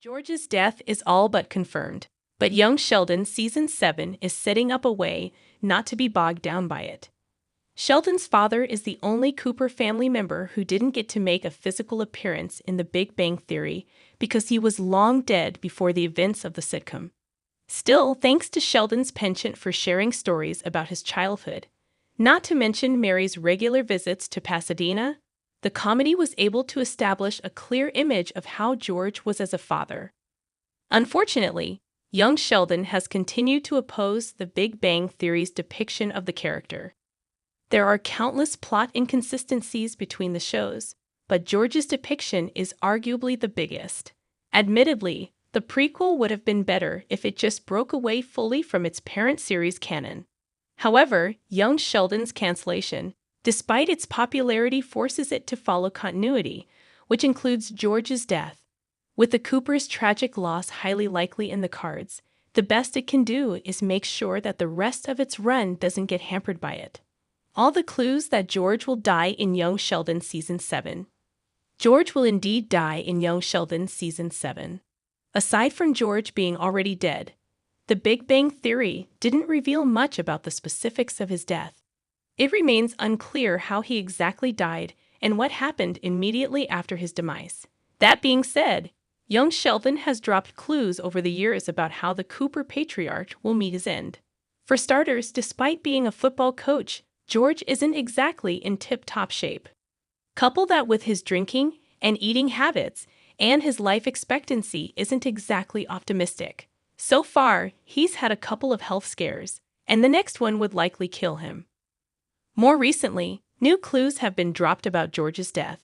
George's death is all but confirmed, but young Sheldon Season 7 is setting up a way not to be bogged down by it. Sheldon's father is the only Cooper family member who didn't get to make a physical appearance in The Big Bang Theory because he was long dead before the events of the sitcom. Still, thanks to Sheldon's penchant for sharing stories about his childhood, not to mention Mary's regular visits to Pasadena, the comedy was able to establish a clear image of how George was as a father. Unfortunately, young Sheldon has continued to oppose the Big Bang Theory's depiction of the character. There are countless plot inconsistencies between the shows, but George's depiction is arguably the biggest. Admittedly, the prequel would have been better if it just broke away fully from its parent series canon. However, young Sheldon's cancellation, despite its popularity, forces it to follow continuity, which includes George's death. With the Cooper's tragic loss highly likely in the cards, the best it can do is make sure that the rest of its run doesn't get hampered by it. All the clues that George will die in Young Sheldon Season 7. George will indeed die in Young Sheldon Season 7. Aside from George being already dead, The Big Bang Theory didn't reveal much about the specifics of his death. It remains unclear how he exactly died and what happened immediately after his demise. That being said, young Sheldon has dropped clues over the years about how the Cooper patriarch will meet his end. For starters, despite being a football coach, George isn't exactly in tip-top shape. Couple that with his drinking and eating habits, and his life expectancy isn't exactly optimistic. So far, he's had a couple of health scares, and the next one would likely kill him. More recently, new clues have been dropped about George's death.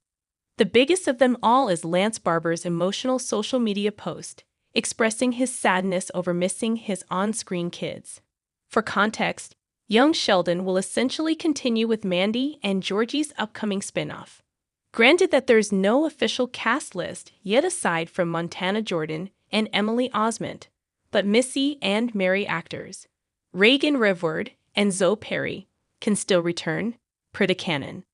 The biggest of them all is Lance Barber's emotional social media post, expressing his sadness over missing his on-screen kids. For context, young Sheldon will essentially continue with Mandy and Georgie's upcoming spin-off. Granted that there's no official cast list yet aside from Montana Jordan and Emily Osment, but Missy and Mary actors, Reagan Rivward and Zoe Perry, can still return, per the canon.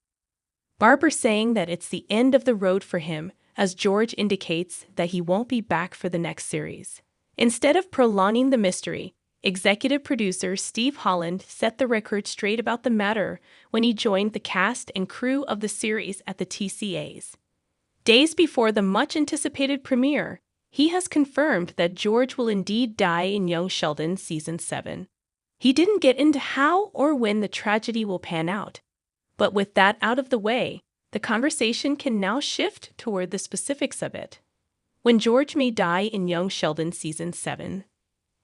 Barber saying that it's the end of the road for him, as George indicates that he won't be back for the next series. Instead of prolonging the mystery, executive producer Steve Holland set the record straight about the matter when he joined the cast and crew of the series at the TCAs. Days before the much-anticipated premiere, he has confirmed that George will indeed die in Young Sheldon Season 7. He didn't get into how or when the tragedy will pan out, but with that out of the way, the conversation can now shift toward the specifics of it. When George may die in Young Sheldon Season 7,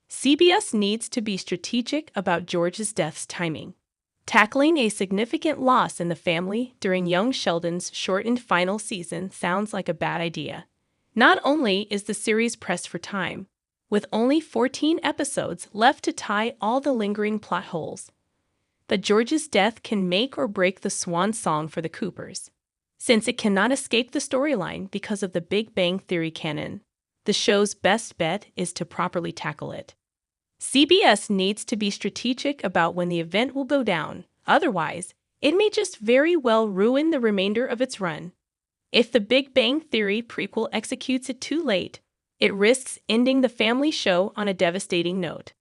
CBS needs to be strategic about George's death's timing. Tackling a significant loss in the family during young Sheldon's shortened final season sounds like a bad idea. Not only is the series pressed for time, with only 14 episodes left to tie all the lingering plot holes, but George's death can make or break the swan song for the Coopers. Since it cannot escape the storyline because of the Big Bang Theory canon, the show's best bet is to properly tackle it. CBS needs to be strategic about when the event will go down, otherwise, it may just very well ruin the remainder of its run. If the Big Bang Theory prequel executes it too late, it risks ending the family show on a devastating note.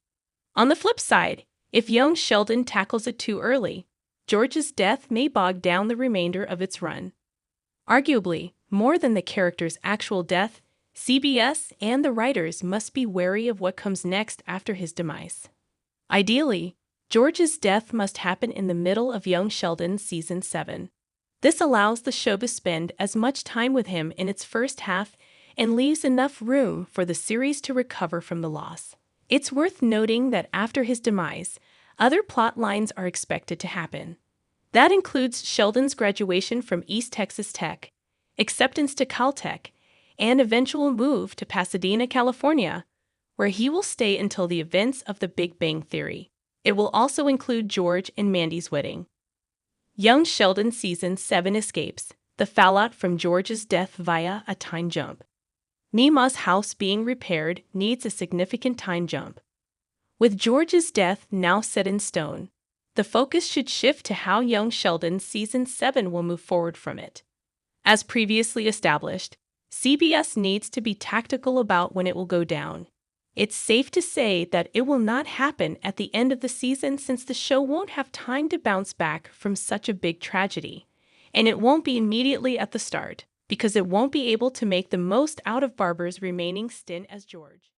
On the flip side, if young Sheldon tackles it too early, George's death may bog down the remainder of its run. Arguably, more than the character's actual death, CBS and the writers must be wary of what comes next after his demise. Ideally, George's death must happen in the middle of Young Sheldon Season 7. This allows the show to spend as much time with him in its first half and leaves enough room for the series to recover from the loss. It's worth noting that after his demise, other plot lines are expected to happen. That includes Sheldon's graduation from East Texas Tech, acceptance to Caltech, and eventual move to Pasadena, California, where he will stay until the events of the Big Bang Theory. It will also include George and Mandy's wedding. Young Sheldon Season 7 escapes the fallout from George's death via a time jump. Mima's house being repaired needs a significant time jump. With George's death now set in stone, the focus should shift to how Young Sheldon Season 7 will move forward from it. As previously established, CBS needs to be tactical about when it will go down. It's safe to say that it will not happen at the end of the season since the show won't have time to bounce back from such a big tragedy. And it won't be immediately at the start, because it won't be able to make the most out of Barbara's remaining stint as George.